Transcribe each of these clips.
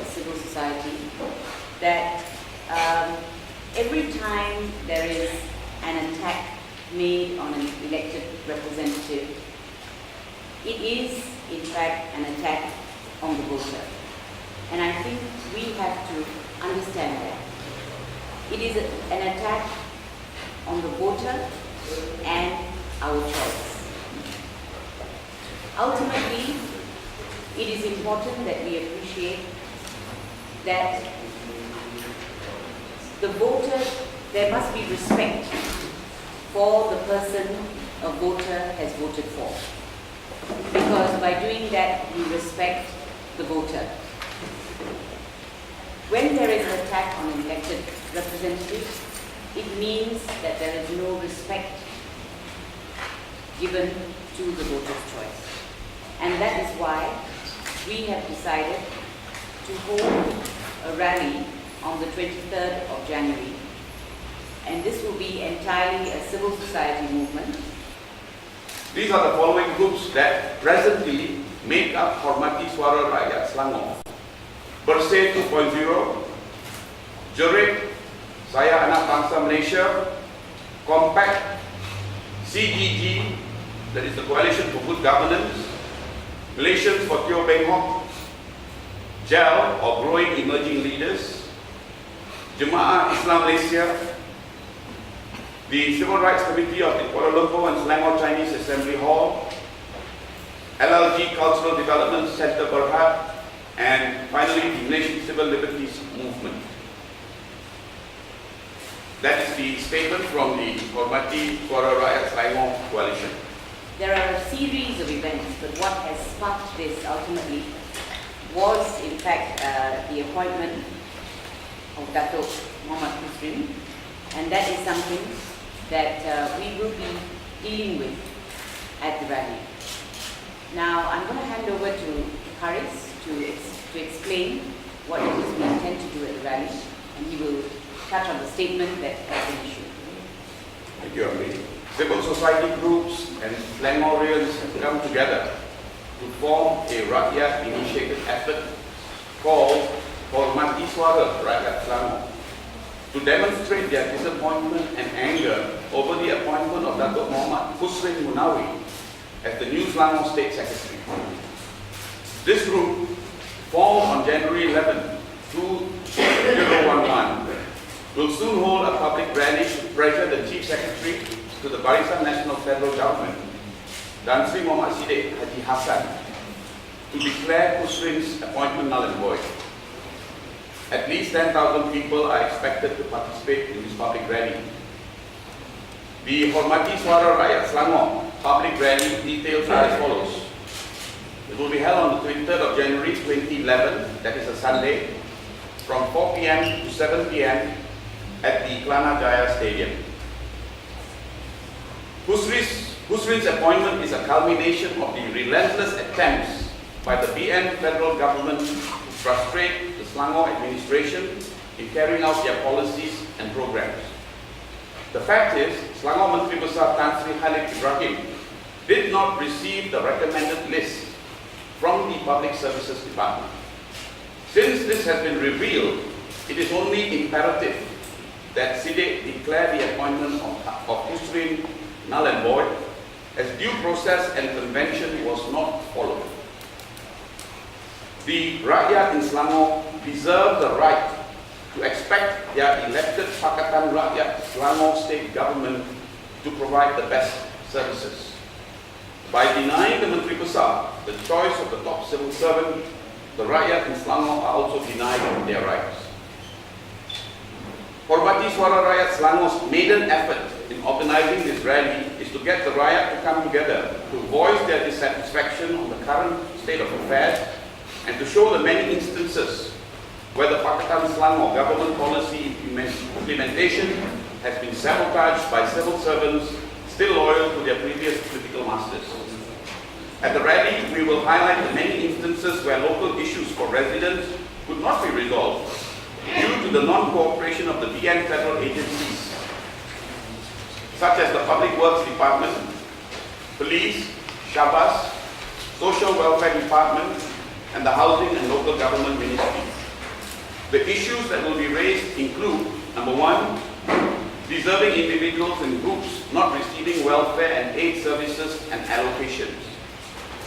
civil society that every time there is an attack made on an elected representative, it is in fact an attack on the voter. And I think we have to understand that. It is an attack on the voter and our choice. Ultimately, it is important that we appreciate that the voter, there must be respect for the person a voter has voted for. Because by doing that, you respect the voter. When there is an attack on an elected representative, it means that there is no respect given to the voter's choice. And that is why we have decided to hold a rally on the 23rd of January. And this will be entirely a civil society movement. These are the following groups that presently make up Hormati Suara Rakyat Selangor. Bersih 2.0, Jerit, Saya Anak Bangsa Malaysia, Compact, CGG, that is the Coalition for Good Governance, Malaysians for Teo Bengkok, GEL or Growing Emerging Leaders, Jemaah Islam Malaysia, the Civil Rights Committee of the Kuala Lumpur and Selangor Chinese Assembly Hall, LLG Cultural Development Centre Berhad, and finally the Malaysian Civil Liberties Movement. That is the statement from the Hormati Suara Rakyat Selangor Coalition. There are a series of events, but what has sparked this ultimately was in fact the appointment of Dato' Hormati Suara, and that is something that we will be dealing with at the rally. Now I'm going to hand over to Haris to explain what it is we intend to do at the rally, and he will touch on the statement that has been issued. Thank you, Amri. Civil society groups and Selangorians have come together to form a Rakyat-initiated effort called Hormati Suara Rakyat Selangor to demonstrate their disappointment and anger over the appointment of Dato' Muhammad Hussein Munawi as the new Selangor State Secretary. This group, formed on January 11, 2011, will soon hold a public rally to pressure the Chief Secretary to the Barisan Nasional Federal Government, Tan Sri Muhammad Siddiq Haji Hassan, to declare Husrein's appointment null and void. At least 10,000 people are expected to participate in this public rally. The Hormati Suara Rakyat Selangor public rally details are as follows. It will be held on the 23rd of January 2011, that is a Sunday, from 4 p.m. to 7 p.m. at the Kelana Jaya Stadium. Husrein's appointment is a culmination of the relentless attempts by the BN federal government to frustrate the Selangor administration in carrying out their policies and programs. The fact is, Selangor Menteri Besar Tan Sri Khalid Ibrahim did not receive the recommended list from the Public Services Department. Since this has been revealed, it is only imperative that Siddiq declare the appointment of Hussein null and void, as due process and convention was not followed. The Rakyat in Selangor deserve the right to expect their elected Pakatan Rakyat Selangor State Government to provide the best services. By denying the Menteri Besar the choice of the top civil servant, the Rakyat in Selangor are also denied their rights. Hormati Suara Rakyat Selangor's maiden effort in organizing this rally is to get the Rakyat to come together to voice their dissatisfaction on the current state of affairs and to show the many instances where the Pakatan Selangor government policy implementation has been sabotaged by civil servants still loyal to their previous political masters. At the rally, we will highlight the many instances where local issues for residents could not be resolved due to the non-cooperation of the BN federal agencies, such as the Public Works Department, Police, Shabas, Social Welfare Department, and the Housing and Local Government Ministry. The issues that will be raised include, number one, deserving individuals and groups not receiving welfare and aid services and allocations.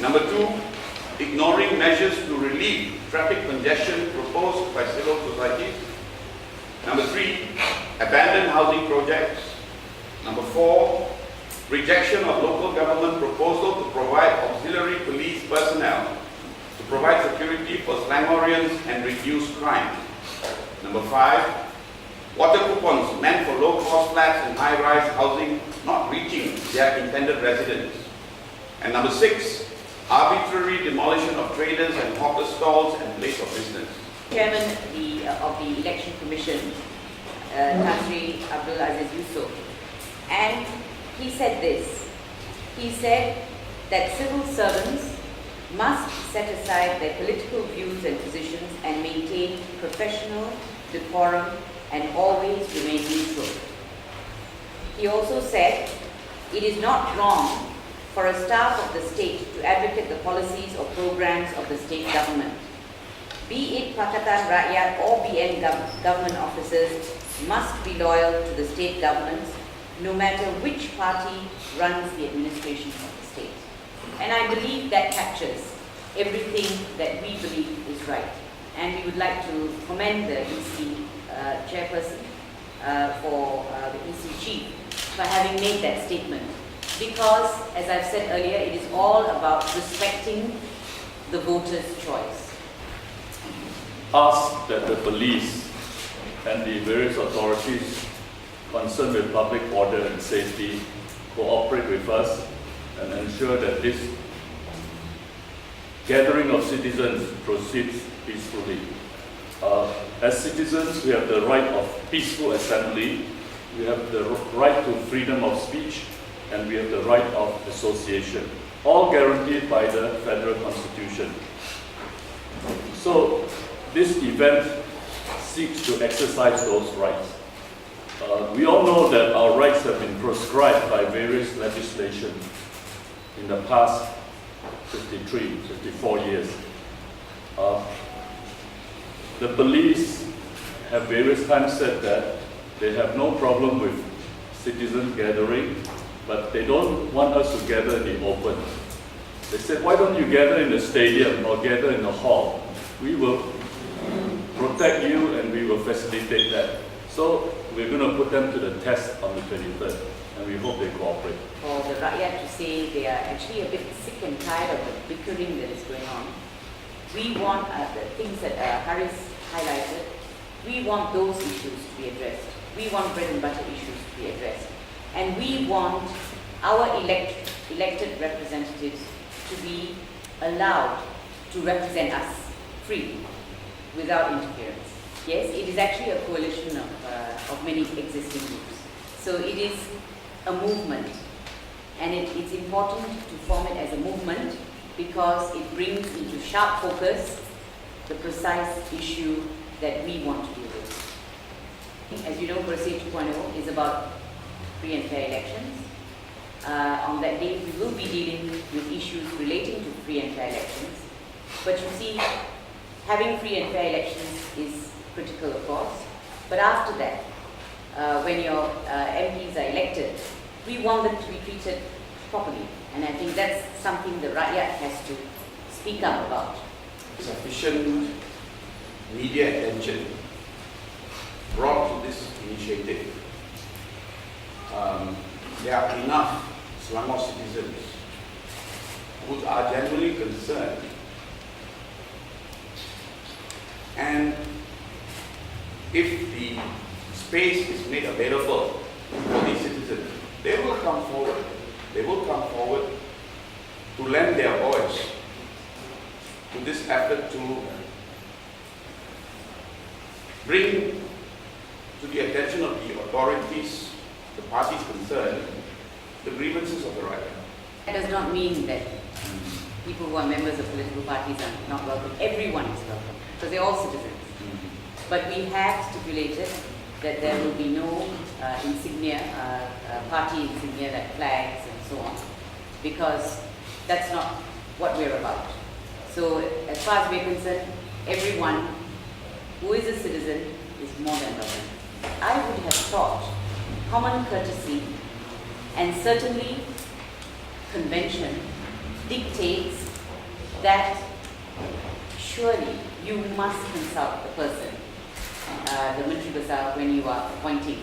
Number two, ignoring measures to relieve traffic congestion proposed by civil society. Number three, abandoned housing projects. Number four, rejection of local government proposal to provide auxiliary police personnel to provide security for Selangorians and reduce crime. Number five, water coupons meant for low-cost flats and high-rise housing not reaching their intended residents. And number six, arbitrary demolition of traders and hawker stalls and place of business. Chairman of the Election Commission, Tan Sri Abdul Aziz Yusof, and he said this. He said that civil servants must set aside their political views and positions and maintain professional decorum and always remain neutral. He also said it is not wrong for a staff of the state to advocate the policies or programs of the state government. Be it Pakatan Rakyat or BN government officers must be loyal to the state governments, no matter which party runs the administration of the state. And I believe that captures everything that we believe is right. And we would like to commend the EC chairperson for the EC chief for having made that statement. Because, as I've said earlier, it is all about respecting the voter's choice. Ask that the police and the various authorities concerned with public order and safety cooperate with us and ensure that this gathering of citizens proceeds peacefully. As citizens, we have the right of peaceful assembly, we have the right to freedom of speech, and we have the right of association, all guaranteed by the Federal Constitution. So this event seeks to exercise those rights. We all know that our rights have been proscribed by various legislation in the past 53, 54 years. The police have various times said that they have no problem with citizen gathering, but they don't want us to gather in the open. They said, why don't you gather in the stadium or gather in the hall? We will protect you and we will facilitate that. So we're going to put them to the test on the 23rd, and we hope they cooperate. For the Rakyat to say they are actually a bit sick and tired of the bickering that is going on. We want the things that Haris highlighted, we want those issues to be addressed. We want bread and butter issues to be addressed. And we want our elected representatives to be allowed to represent us freely, without interference. Yes, it is actually a coalition of many existing groups. So it is a movement, and it's important to form it as a movement because it brings into sharp focus the precise issue that we want to deal with. As you know, Bersih 2.0 is about free and fair elections. On that day, we will be dealing with issues relating to free and fair elections. But you see, having free and fair elections is critical, of course. But after that, when your MPs are elected, we want them to be treated properly. And I think that's something the Rakyat has to speak up about. Sufficient media attention brought to this initiative. There are enough Selangor citizens who are genuinely concerned, and if the space is made available for these citizens, they will come forward. They will come forward to lend their voice to this effort to bring to the attention of the authorities, the parties concerned, the grievances of the Rakyat. That does not mean that people who are members of political parties are not welcome. Everyone is welcome, because they're all citizens. But we have stipulated that there will be no insignia, party insignia like flags and so on, because that's not what we're about. So as far as we're concerned, everyone who is a citizen is more than welcome. I would have thought common courtesy and certainly convention dictates that surely you must consult the person, the Menteri Besar, when you are appointing,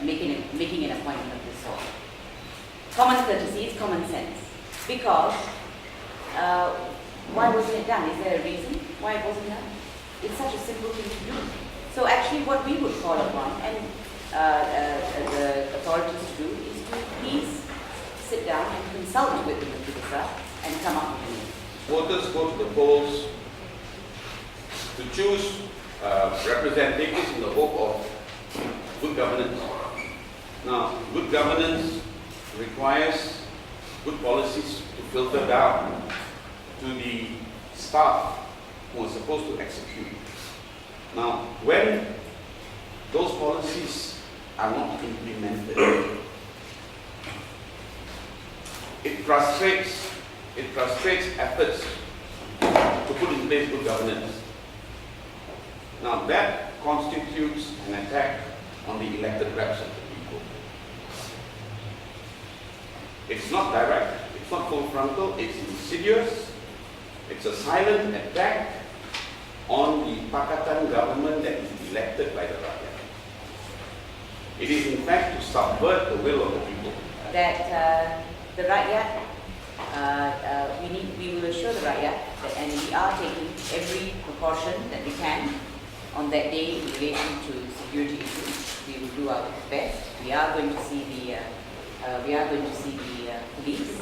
making an appointment of this sort. Common courtesy is common sense. Because why wasn't it done? Is there a reason why it wasn't done? It's such a simple thing to do. So actually what we would call upon and the authorities to do is to please sit down and consult with the Menteri Besar and come up with a name. Voters go to the polls to choose representatives in the hope of good governance. Now, good governance requires good policies to filter down to the staff who are supposed to execute. Now, when those policies are not implemented, it frustrates efforts to put in place good governance. Now, that constitutes an attack on the elected reps of the people. It's not direct, it's not full frontal, it's insidious, it's a silent attack on the Pakatan government that is elected by the Rakyat. It is in fact to subvert the will of the people. That the Rakyat, we will assure the Rakyat that, and we are taking every precaution that we can on that day in relation to security issues. We will do our best. We are going to see the police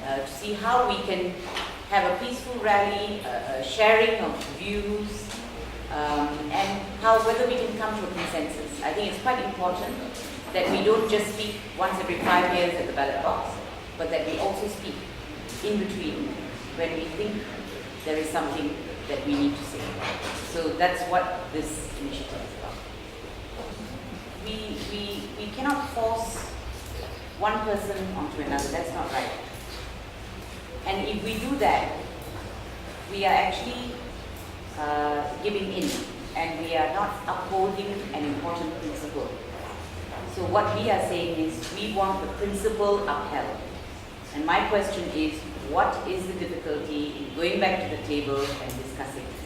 to see how we can have a peaceful rally, a sharing of views, and whether we can come to a consensus. I think it's quite important that we don't just speak once every 5 years at the ballot box, but that we also speak in between when we think there is something that we need to say. So that's what this initiative is about. We cannot force one person onto another. That's not right. And if we do that, we are actually giving in, and we are not upholding an important principle. So what we are saying is we want the principle upheld. And my question is, what is the difficulty in going back to the table and discussing this?